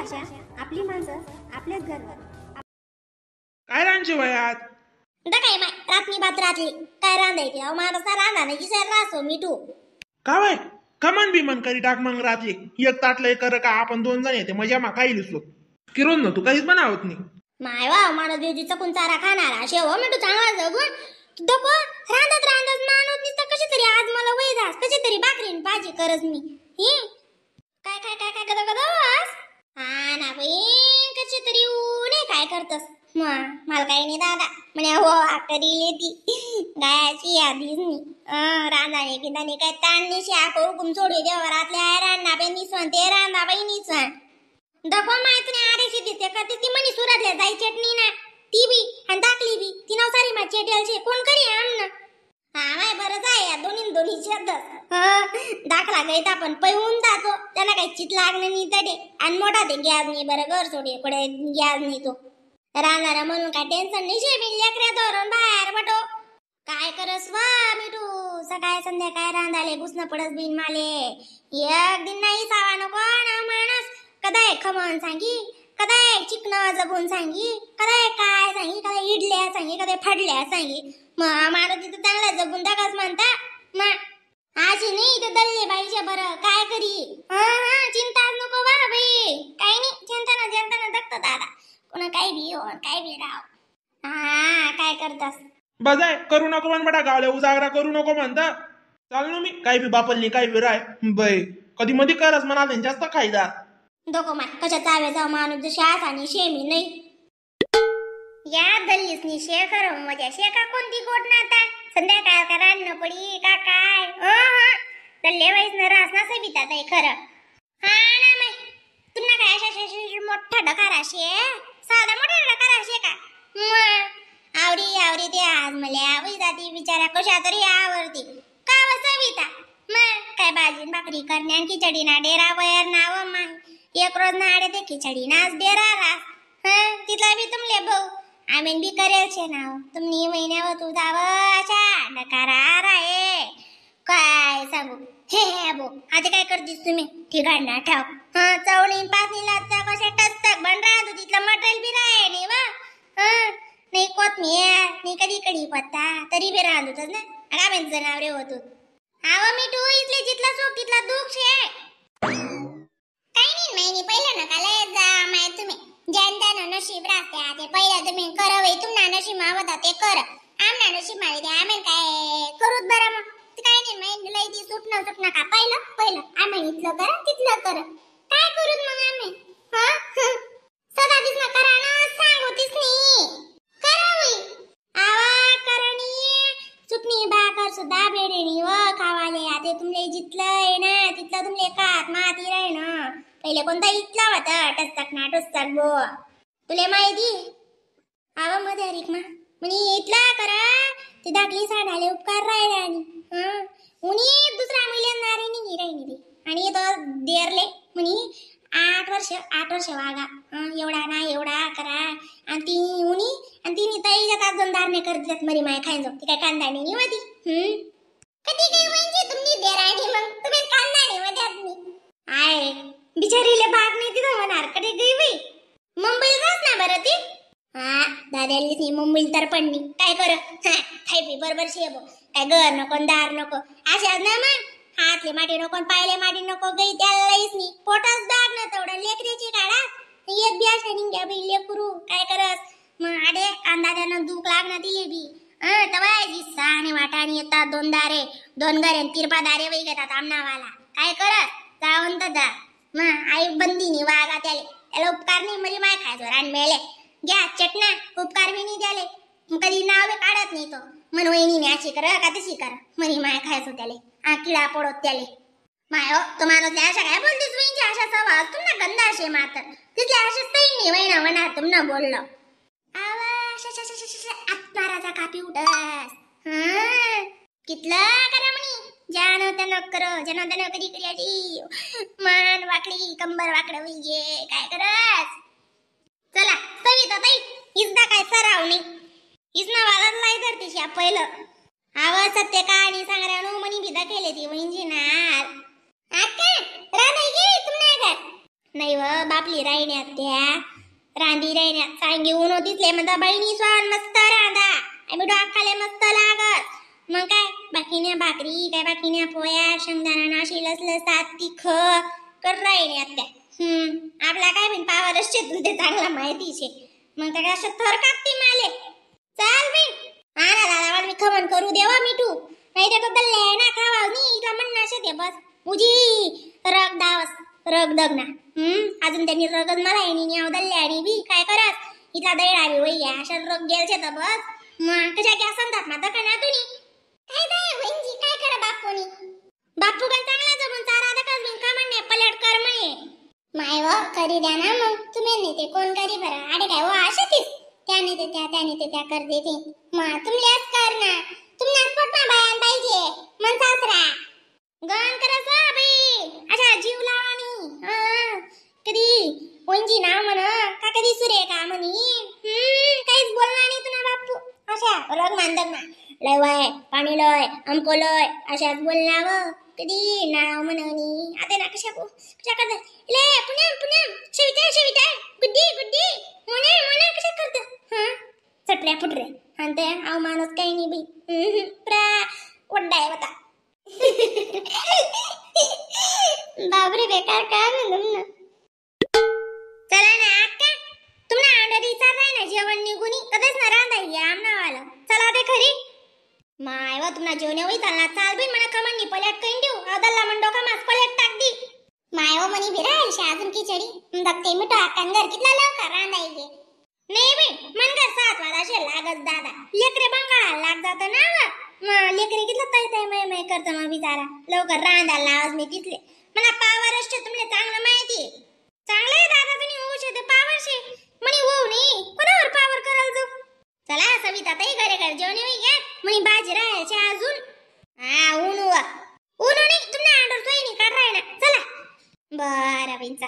भाषा, आपली माणसं, आपलेच घर. काय रांची वयात काय माय रातनी बात रातली काय रांधायची अहो माझा रांधा नाही की रासो मिठू का वय कमान बिमन करी टाक मग रात्री एक ताटलं कर का आपण 2 जण येते मजा मा काही लिसलो किरून न तू काहीच बनावत नाही. माय वा माणूस देवजी चकून चारा खाणारा शेव मिठू चांगला जगून दको रांधत माणूस नुसतं कशी तरी आज मला वय जास कशी तरी भाकरीन भाजी करस मी ही काय काय काय काय कदा कदा हा ना बाई कशी तरी उने काय करतस मला काही नाही दादा म्हणे हो करीले ती गायाची यादीच मी रांधाने किंदाने काय ताणनी शाक हुकुम सोडी देवा रातले आहे रांधा बाई निसवण ते रांधा बाई निसवण दखो माय तुने आरेशी दिसते का ती मनी सुरतले जाई चटणी ना ती बी आणि दाखली बी ती नवसारी मा चेटेल छे कोण करी आमना हा माय बरंच आहे या दोन्ही शब्द दाखला गईत आपण पैऊन जातो त्यांना काही चित लागणं नाही तडे आणि मोठा ते गॅस नाही बरं घर सोडी कडे गॅस नाही तो राहणारा म्हणून काय टेन्शन नाही शे मी लेकऱ्या धरून बाहेर बटो काय करस वा मिठू सकाळ संध्याकाळ रांधाले घुसणं पडस बिन माले एक दिन नाही सावा नको ना माणस कदाय खमण सांगी कदाय चिकन जगून सांगी कदाय काय सांगी कदाय इडल्या सांगी कदाय फडल्या सांगी मारो तिथं चांगला जगून टाकाच म्हणता आजी नाही तर दल्ले बाईच्या बरं काय करी चिंता नको वा बाई काही नाही चिंता न जगत दादा कोणा काय बी हो काय बी राव काय करतास बजाय करू नको म्हण बटा गावले उजागरा करू नको म्हणता चाल ना मी काही बी बापलनी काही बी राय बाई कधी मध्ये करस म्हणा जास्त खायदा दोको माय कशा चाव्याचा माणूस जशी आस आणि शेमी नाही या दल्लीसनी शेखर मजा शेका कोणती गोट नाता संध्याकाळ का रान्न पडी का काय दल्ले वाईस न रास ना सबिता ताई खरं हा ना माय तुला काय अशा मोठा डकार असे साधा मोठा डकार असे का आवरी ते आज मला आवई जाती बिचारा कशा तरी आवरती का व सविता मग काय भाजी भाकरी करण्या खिचडी ना डेरा वयर नाव माय एक रोज ना आडे ते खिचडी नाच डेरा रास तिथला बी तुमले भाऊ आम्ही बी करेल छे नाव तुम्ही महिन्यावर तू जाव अशा डकारा राहे काय सांगू हे बो आता काय करतीस तुम्ही ठिकाणा ठाव चवळी पाचनी लागता कशा टचक बन राहतो तिथलं मटेरियल बी राहे नाही वा नाही कोथमीर नाही कधी पत्ता तरी बी राहतोच ना आम्ही जनावरे होतो आवा मिठू इथले जिथला सुख तिथला दुःख शे काही नाही महिनी पहिलं नका लय जा माय तुम्ही ज्यांना नशीब राहते ते पहिलं तुम्ही करवे तुम्हाला नशीब आवता ते कर आमना नशीब मावे ते आम्ही काय करूत बरं मग काय नाही महिनी लय ती सुटणं का पहिलं आम्ही इथलं करा तिथलं कर काय करूत मग आम्ही सदा दिसना करा ना सांगोतीस नी करावी आवा करणी सुटणी भाकर सुद्धा बेडेनी व खावाले आते तुमले जितलं आहे ना तिथलं तुमले कात माती राय ना पहिले कोणता इथला होता टचक बो तुले माहिती आवा मध्ये रिकमा म्हणे इथला करा ते दाखली साडाले उपकार राहिले आणि उनी दुसरा मिळेल नारे नाही राहिली आणि तो देरले म्हणे 8 वर्ष वागा एवढा करा आणि ती उनी आणि तिने ताईच्या ताजंदारने करतात मरी माय खायचो ती काय कांदाणी नाही होती कधी काही म्हणजे तुम्ही देराणी मग तुम्ही कांदाणी मध्यात मी आय बिचारीले भाग नाही तिथं होणार कडे गई बाई मुंबईला जास ना बरं ती दादाली ती मुंबईला तर पडली काय कर थायपी बरोबर शेबो काय घर नको दार नको अशाच ना मग हातले माटी नको पायले माटी नको गई त्याला लईस नी पोटास दार न तेवढं लेकरीची काढा एक बी अशा निघ्या बाई लेकरू काय करस मग आडे अंदाजानं दुख लागणं दिले बी तवायची सहाणे वाटाणी येतात 2 दारे 2 घरे 3 दारे वै घेतात आमनावाला काय करत जाऊन तर जा मग आई बंदीनी वागा त्याला उपकार नाही म्हणजे माय खायचो रान मेले घ्या चटना उपकार बी नाही द्याले कधी नाव बी काढत नाही तो मन वहिनी मी अशी कर का तशी कर म्हणे माय खायचो त्याले किडा पडत त्याले माय हो तुम्हाला त्या अशा काय बोलतीस वहिनीची अशा सवाल तुम्हाला गंदा असे मात्र तिथल्या अशाच काही नाही वहिना म्हणा तुमना बोललो आत्माराचा कापी उडस कितलं करा म्हणी जानो त्यानं कर जानो त्यानं कधी करी मान वाकडी कंबर वाकड होईये काय करस चला सविता ताई इजदा काय सराव नाही इजना वाला लाई धरतीशी पहिलं आवाज सत्य कहाणी सांगरानो मनी बिदा केले ती वहिंजी नाल आका राधा ये तुमने घर नाही व बापली राहिण्यात त्या रांदी राहिण्यात सांगी ऊन होतीच म्हणता बहिणी स्वान मस्त रांदा आम्ही डोकाले मस्त लागत मग काय बाकीने भाकरी काय बाकीने पोया शेंगदाणा नाशी लसलसात तिखट कर राहिण्यात त्या आपला काय बिन पावरच शेतून ते चांगला माहिती शे मग त्या असं थर कापती माले चाल बिन आणा दादा मला मी खमन करू देवा मिठू नाही तर दल्ले ना खावा नी इथला म्हणणं शे ते बस मुजी रग दावस रग दगना अजून त्यांनी रगत मला येणी न्याव दल्ले आणि बी काय करत इथला दैडा बी वैया अशा रग गेलचे तर बस मग कशा क्या संतात माता का ना तुनी काय बाय वंजी काय करा बापूनी बापू का चांगला जमून चारा दकस बिन का म्हणणे पलट कर म्हणे माय व करी द्या ना मग तुम्ही नाही ते कोण करी बरं अरे काय व अशातीच त्याने ते त्या कर देते मग तुमल्याच कर ना तुमल्याच पोटमा बायान पाहिजे मन सासरा गण करसा बाई अच्छा जीव लावानी कधी वंजी ना म्हण का कधी सुरे का म्हणी काहीच बोलणार नाही तुना बापू अशा रग मांदक ना लय वय पाणी लय अमको लय अशाच बोलणार कधी नाव म्हणनी आता ना कशा करता ले पुन्हा शिविता गुड्डी मोने कशा करता चटऱ्या फुटऱ्या आणि ते आव माणूस काही नाही बी प्रा वड्डाय होता बापरे बेकार काय म्हणून चला ना अक्का तुम्हाला अंडा विचारलाय ना जेवण निघून कधीच ना रांधा या आमनावाला चला ते खरी माय व तुम्हाला जेवण होई चालला चाल बिन मला कमांनी पलट करून देऊ अदल्ला मन डोका मास पलट टाक दी माय व मनी बिराल शाजून खिचडी दक्ते मिठा कांगर कितला लवकर रांधायचे नाही बी मन का 7 वाजता लागत दादा लेकरे बंगाळा लाग जात ना व लेकरे कितला ताई मै करत मग बिचारा लवकर रांधायला लावस मी तिथले मला पावर असते तुमले चांगलं माहिती चांगलं आहे दादा तुम्ही होऊ शकते पावर शे म्हणे होऊ नाही कोणावर पावर कराल जाऊ चला सविता ताई घरे जेवण होई घ्या म्हणे भाजी राहायची अजून ऊन नाही तुम्हाला ऑर्डर सोयी नाही काढ राही ना चला बरं बिनचा